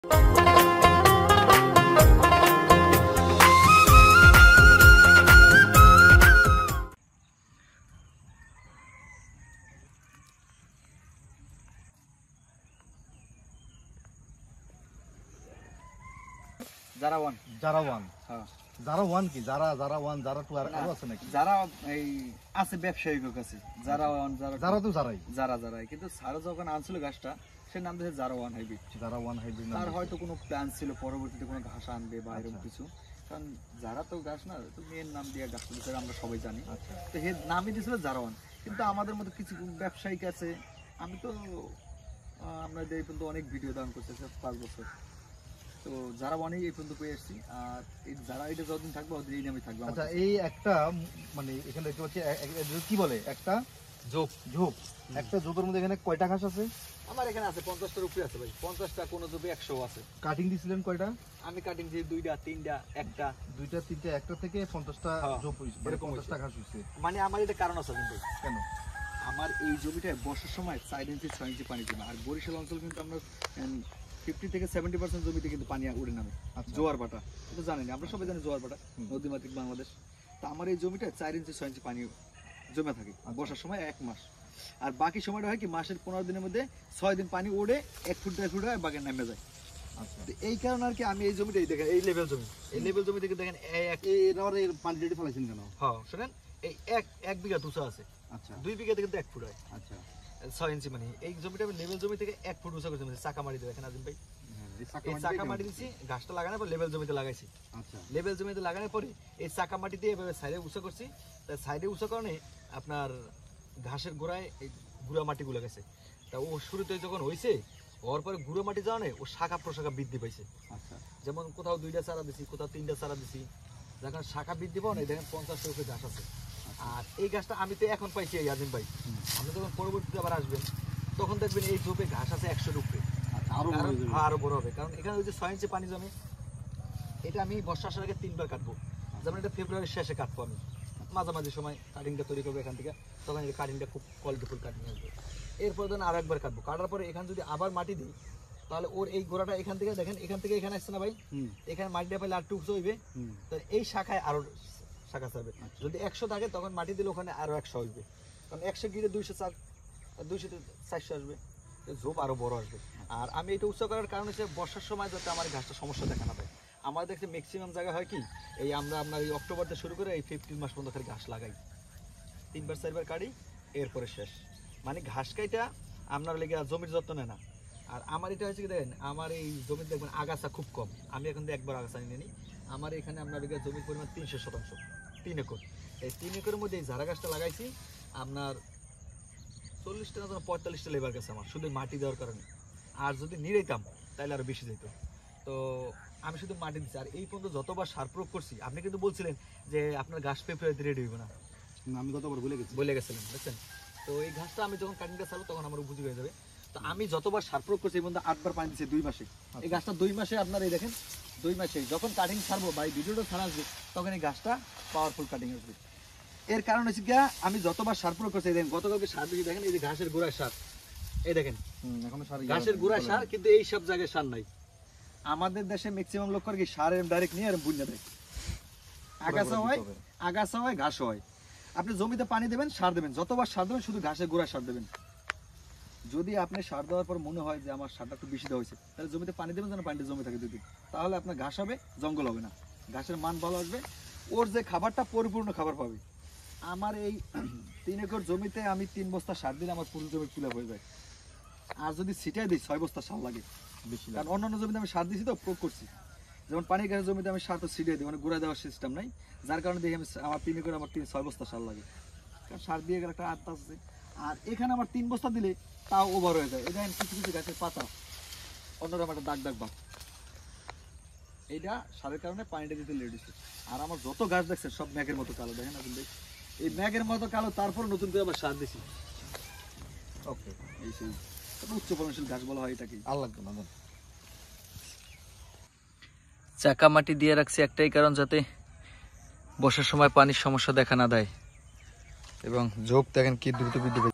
যারা ওয়ান হ্যাঁ যারা ওয়ান কি যারা ওয়ান যারা টু আর আছে নাকি যারা এই আছে ব্যবসায়ীদের কাছে যারা ওয়ান যারা তো যারাই কিন্তু সারা যখন আনছিল গাছটা সে নাম দিয়েছে যারা ওয়ান হাইব্রিড তার হয়তো কোনো প্ল্যান ছিল পরবর্তীতে কোনো ঘাস আনবে বা এরকম কিছু কারণ যারা তো গাছ না তো মেয়ের নাম দিয়ে গাছটা দিতে আমরা সবাই জানি তো হে নামই দিয়েছিল যারা ওয়ান কিন্তু আমাদের মতো কিছু ব্যবসায়িক আছে আমি তো আমরা এই পর্যন্ত অনেক ভিডিও দান করতেছি 5 বছর তো যারা অনেক এই পর্যন্ত পেয়ে আসছি আর এই যারা এটা যতদিন থাকবে ওদের এই নামে থাকবে। আচ্ছা এই একটা মানে এখানে দেখতে পাচ্ছি কি বলে একটা ঝোপ একটা ঝোপের মধ্যে এখানে কয়টা ঘাস আছে? আমার এখানে আছে 50টার উপরে আছে ভাই 50টা কোন ঝোপে 100 আছে। কাটিং দিছিলেন কয়টা? আমি কাটিং দিয়ে 2টা 3টা একটা 2টা 3টা একটা থেকে 50টা ঝোপ হইছে এরকম 50টা ঘাস হইছে। মানে আমার এটা কারণ আছে কিন্তু কেন আমার এই জমিটায় বর্ষার সময় 4 ইঞ্চি 6 ইঞ্চি পানি দিবে আর বরিশাল অঞ্চল কিন্তু আমরা 50 থেকে 70% জমিতে কিন্তু পানি উড়ে নামে জোয়ার ভাটা এটা জানেন আমরা সবাই জানি জোয়ার ভাটা নদীমাতৃক বাংলাদেশ তো আমার এই জমিটা 4 ইঞ্চি 6 ইঞ্চি পানি জমে থাকে বর্ষার সময় 1 মাস আর বাকি সময়টা হয় কি মাসের 15 দিনের মধ্যে 6 দিন পানি ওড়ে 1 ফুট 1.5 ফুট বাগান নেমে যায়। তো এই কারণে আর কি আমি এই জমিটাই দেখেন এই লেভেল জমি থেকে দেখেন এর পানি রেডি ফেলাইছেন কেন? হ্যাঁ শুনেন এই 1 বিঘা তুষা আছে আচ্ছা 2 বিঘাতে কিন্তু 1 ফুট হয় আচ্ছা 6 ইঞ্চি মানে এই জমিটা আমি লেভেল জমি থেকে 1 ফুট উঁচা করছি মানে চাকা মারি দেবে এখানে আজিম ভাই এই চাকা মাটি দিছি গাছটা লাগানোর পর লেভেল জমিতে লাগাইছি আচ্ছা লেভেল জমিতে লাগানোর পরে এই চাকা মাটি দিয়ে এভাবে সাইডে উঁচা করছি তাই সাইডে উঁচা কারণে আপনার ঘাসের গোড়ায় এই গুঁড়া মাটিগুলো গেছে তা ও শুরুতে যখন হয়েছে হওয়ার পরে গুঁড়ো মাটি যাওয়া নেই ও শাখা প্রশাখা বৃদ্ধি পাইছে আচ্ছা যেমন কোথাও 2টা চারা দিছি কোথাও 3টা চারা দিছি যখন শাখা বৃদ্ধি পাও না দেখেন 50টার উপরে ঘাস আছে আর এই গাছটা আমি তো এখন পাইছি এই আজিম ভাই আপনি যখন পরবর্তীতে আবার আসবেন তখন দেখবেন এই ঝোপে ঘাস আছে 100 উপরে আরো বড় হবে কারণ এখানে ওই যে 6 ইঞ্চি পানি জমে এটা আমি বর্ষা আসার আগে 3বার কাটবো যেমন এটা ফেব্রুয়ারির শেষে কাটবো আমি মাঝামাঝি সময় কাটিংটা তৈরি করবো এখান থেকে তখন এই কাটিংটা খুব কোয়ালিটিফুল কাটিং আসবে এরপর ধরুন আর একবার কাটবো কাটার পরে এখানে যদি আবার মাটি দিই তাহলে ওর এই গোড়াটা এখান থেকে দেখেন এখান থেকে এখানে আসছে না ভাই এখানে মাটিটা পাইলে আর টুকসো হইবে তো এই শাখায় আরো শাখা ছাড়বে যদি 100 থাকে তখন মাটি দিলে ওখানে আরো 100 হইবে কারণ 100 গিরে 200 200 400 আসবে ঝোপ আরো বড় আসবে আর আমি এটা উৎস করার কারণ হচ্ছে বর্ষার সময় যাতে আমার ঘাসটা সমস্যা দেখা না দেয় আমাদের দেখতে ম্যাক্সিমাম জায়গা হয় কি এই আমরা আপনার এই অক্টোবর থেকে শুরু করে এই 15 মাস পর্যন্ত খালি ঘাস লাগাই 3বার 4বার কাটি এরপরে শেষ মানে ঘাস কাইটা আপনার লেগে জমির যত্ন নেয় না আর আমার এটা হচ্ছে কি দেখেন আমার এই জমিতে দেখবেন আগাছা খুব কম আমি এখন তো একবার আগাছা নিয়ে নিই আমার এখানে আপনার জমির পরিমাণ 300 3 একর এই 3 একরের মধ্যে এই ঝাড়া গাছটা লাগাইছি আপনার 40টা না 45টা লেবার গেছে আমার শুধু মাটি দেওয়ার কারণে আর যদি নিড়াইতাম তাহলে আরো বেশি যেত তো আমি শুধু মাটি দিচ্ছি আর এই পর্যন্ত যতবার সার প্রয়োগ করছি আপনি কিন্তু বলছিলেন যে আপনার ঘাস ফেব্রুয়ারিতে রেডি হইবে না আমি কতবার বলে গেছিলাম বুঝছেন তো এই ঘাসটা আমি যখন কাটিংটা চালু তখন আমার বুঝি হয়ে যাবে তো আমি যতবার সার প্রয়োগ করছি এই পর্যন্ত 8বার পানি দিচ্ছি 2 মাসে এই গাছটা 2 মাসে আপনার এই দেখেন 2 মাসে যখন কাটিং ছাড়বো বা এই ভিডিওটা ছাড়া আসবে তখন এই গাছটা পাওয়ারফুল কাটিং আসবে এর কারণ হচ্ছে কি আমি যতবার সার প্রয়োগ করছি দেখেন গতকালকে সার দিয়ে দেখেন এই যে ঘাসের গোড়ায় সার এই দেখেন এখনো সার ঘাসের গোড়ায় সার কিন্তু এই সব জায়গায় সার নাই আমাদের দেশে ম্যাক্সিমাম লোক করে কি সার ডাইরেক্ট নিয়ে আর বুঝনা দেয় আগাছা হয় ঘাস হয় আপনি জমিতে পানি দেবেন সার দেবেন যতবার সার দেবেন শুধু ঘাসের গোড়ায় সার দেবেন যদি আপনি সার দেওয়ার পর মনে হয় যে আমার সারটা একটু বেশি দেওয়া হয়েছে তাহলে জমিতে পানি দেবেন যেন পানিটা জমে থাকে 2 দিন তাহলে আপনার ঘাস হবে জঙ্গল হবে না ঘাসের মান ভালো আসবে ওর যে খাবারটা পরিপূর্ণ খাবার পাবে আমার এই 3 একর জমিতে আমি 3 বস্তা সার দিলে আমার পুরো জমি ফুল হয়ে যায় আর যদি ছিটাই দিই 6 বস্তা সার লাগে বেশি কারণ অন্যান্য জমিতে আমি সার দিছি তো প্রয়োগ করছি যেমন পানি গাছের জমিতে আমি সার তো ছিটিয়ে দিই মানে গুঁড়া দেওয়ার সিস্টেম নাই যার কারণে দেখি আমি আমার 3 একর আমার 6 বস্তা সার লাগে কারণ সার দিয়ে গেলে একটা আত্মা আছে আর এখানে আমার 3 বস্তা দিলে তাও ওভার হয়ে যায় এটা কিছু কিছু গাছের পাতা অন্যরকম একটা দাগ ভাব এইটা সারের কারণে পানিটা দিতে লেট হচ্ছে আর আমার যত গাছ দেখছেন সব ম্যাগের মতো কালো দেখেন আপনি এই ম্যাগের মতো কালো তারপর নতুন করে আবার সার দিছি ওকে এই সেই উচ্চ ফলনশীল ঘাস বলা হয় এটাকে আল্লাহ না চাকা মাটি দিয়ে রাখছি একটাই কারণ যাতে বর্ষার সময় পানির সমস্যা দেখা না দেয় এবং ঝোপ দেখেন কি দ্রুত বৃদ্ধি